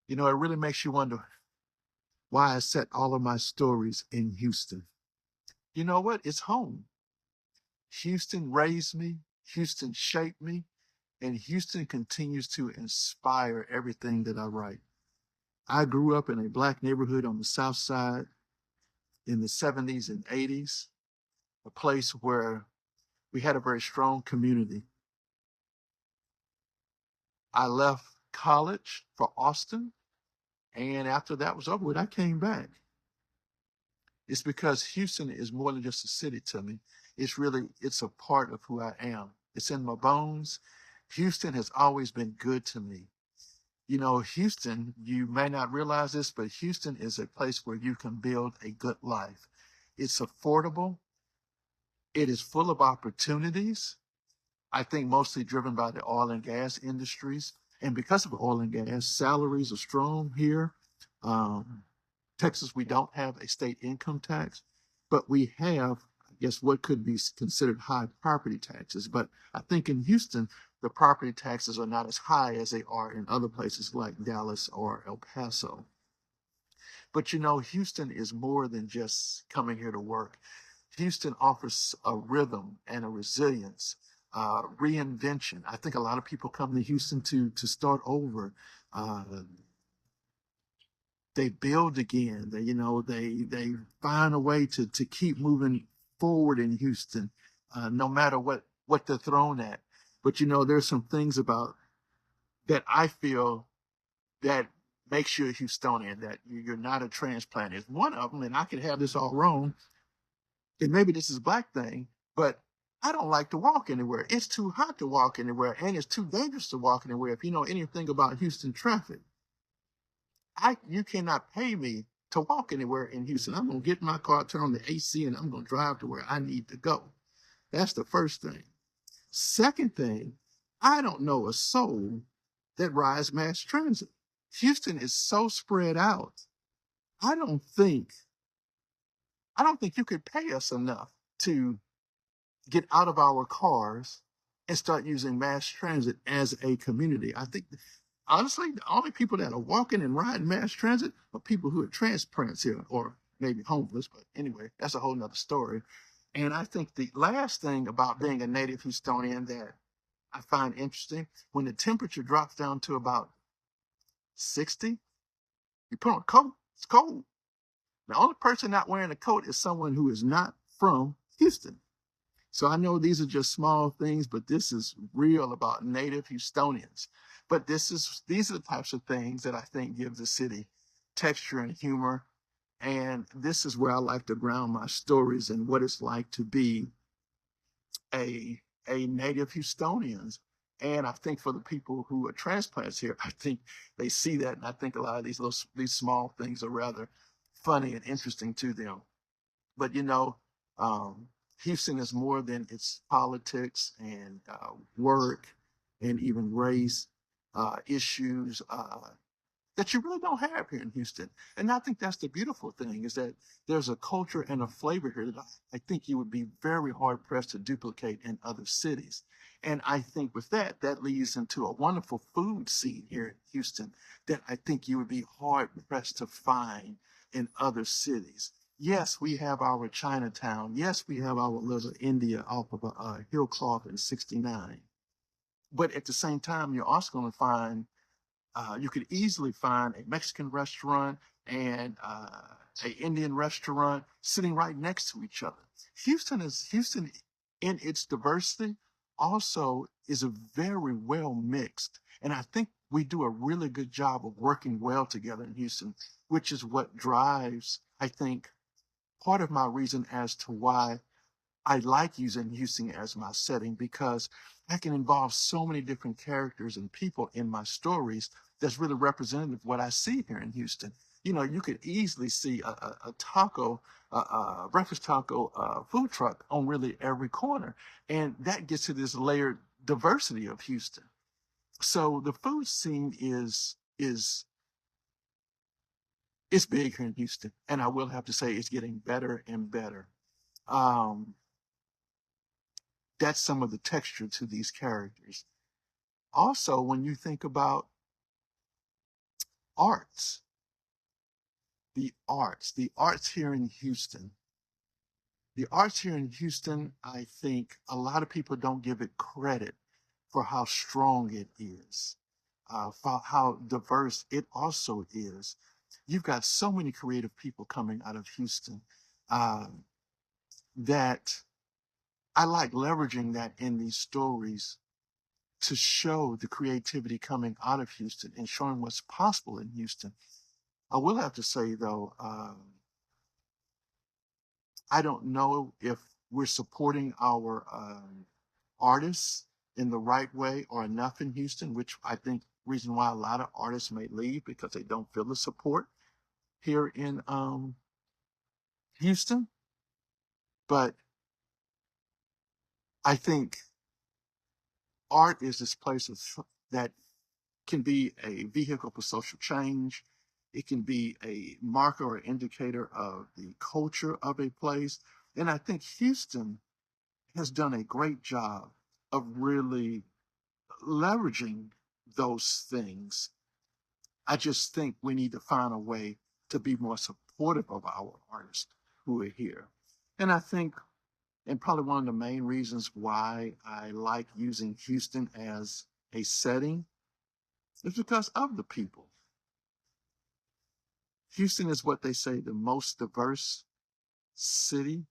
You know, it really makes you wonder why I set all of my stories in Houston. You know what? It's home. Houston raised me, Houston shaped me, and Houston continues to inspire everything that I write. I grew up in a black neighborhood on the South Side in the 70s and 80s, a place where we had a very strong community. I left college for Austin, and after that was over with, I came back. It's because Houston is more than just a city to me. It's a part of who I am. It's in my bones. Houston has always been good to me. You know, Houston, you may not realize this, but Houston is a place where you can build a good life. It's affordable. It is full of opportunities. I think mostly driven by the oil and gas industries. And because of oil and gas, salaries are strong here. Um, Texas, we don't have a state income tax, but we have, I guess, what could be considered high property taxes. But I think in Houston, the property taxes are not as high as they are in other places like Dallas or El Paso. But you know, Houston is more than just coming here to work. Houston offers a rhythm and a resilience, reinvention. I think a lot of people come to Houston to start over. Uh, they build again. They find a way to keep moving forward in Houston, no matter what they're thrown at. But you know, there's some things about that I feel that makes you a Houstonian, that you're not a transplant. Is one of them, and I could have this all wrong, and maybe this is a black thing, but I don't like to walk anywhere. It's too hot to walk anywhere, and it's too dangerous to walk anywhere. If you know anything about Houston traffic, you cannot pay me to walk anywhere in Houston. I'm gonna get in my car, turn on the AC, and I'm gonna drive to where I need to go. That's the first thing. Second thing, I don't know a soul that rides mass transit. Houston is so spread out. I don't think I don't think you could pay us enough to get out of our cars and start using mass transit as a community. I think, honestly, the only people that are walking and riding mass transit are people who are transplants here or maybe homeless. But anyway, that's a whole nother story. And I think the last thing about being a native Houstonian that I find interesting, when the temperature drops down to about 60, you put on a coat, it's cold. The only person not wearing a coat is someone who is not from Houston. So I know these are just small things, but this is real about native Houstonians. But these are the types of things that I think give the city texture and humor. And this is where I like to ground my stories and what it's like to be a native Houstonian. And I think for the people who are transplants here, I think they see that, and I think a lot of these small things are rather funny and interesting to them. But you know, um, Houston is more than its politics and work and even race issues that you really don't have here in Houston. And I think that's the beautiful thing, is that there's a culture and a flavor here that I think you would be very hard pressed to duplicate in other cities. And I think with that, that leads into a wonderful food scene here in Houston that I think you would be hard pressed to find in other cities. Yes, we have our Chinatown. Yes, we have our little India off of Hillcloth in 69. But at the same time, you're also going to find you could easily find a Mexican restaurant and a Indian restaurant sitting right next to each other. Houston in its diversity also is a very well mixed, and I think we do a really good job of working well together in Houston, which is what drives, I think, part of my reason as to why I like using Houston as my setting, because I can involve so many different characters and people in my stories that's really representative of what I see here in Houston. You know, you could easily see a taco, breakfast taco food truck on really every corner. And that gets to this layered diversity of Houston. So the food scene is big here in Houston. And I will have to say it's getting better and better. Um, that's some of the texture to these characters. Also, when you think about arts, the arts here in Houston. The arts here in Houston, I think a lot of people don't give it credit for how strong it is, for how diverse it also is. You've got so many creative people coming out of Houston uh, that I like leveraging that in these stories to show the creativity coming out of Houston and showing what's possible in Houston. I will have to say, though, I don't know if we're supporting our artists in the right way or enough in Houston, which I think reason why a lot of artists may leave because they don't feel the support here in Houston. But I think art is this place that can be a vehicle for social change. It can be a marker or indicator of the culture of a place. And I think Houston has done a great job of really leveraging those things. I just think we need to find a way to be more supportive of our artists who are here. And I think, and probably one of the main reasons why I like using Houston as a setting is because of the people. Houston is what they say the most diverse city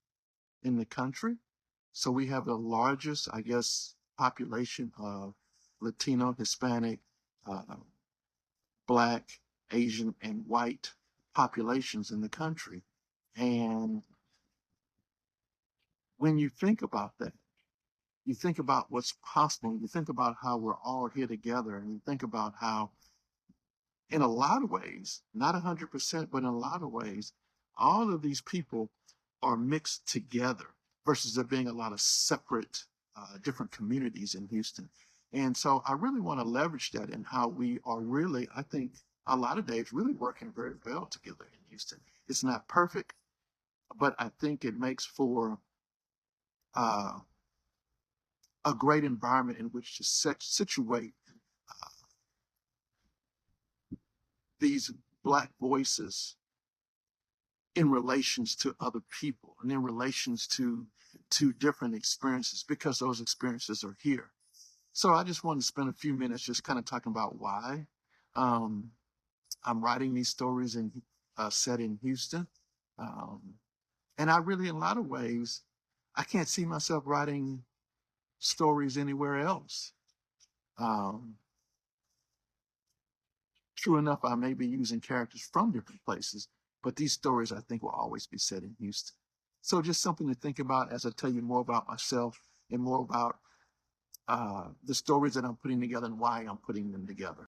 in the country. So we have the largest, I guess, population of Latino, Hispanic, uh, Black, Asian, and white populations in the country. And when you think about that, you think about what's possible, you think about how we're all here together, and you think about how, in a lot of ways, not 100%, but in a lot of ways, all of these people are mixed together versus there being a lot of separate, different communities in Houston. And so I really want to leverage that in how we are really, I think, a lot of days really working very well together in Houston. It's not perfect, but I think it makes for uh, a great environment in which to situate these Black voices in relations to other people and in relations to different experiences because those experiences are here. So I just want to spend a few minutes just kind of talking about why um, I'm writing these stories in set in Houston, um, and I really, in a lot of ways, I can't see myself writing stories anywhere else. Um, True enough, I may be using characters from different places, but these stories I think will always be set in Houston. So just something to think about as I tell you more about myself and more about the stories that I'm putting together and why I'm putting them together.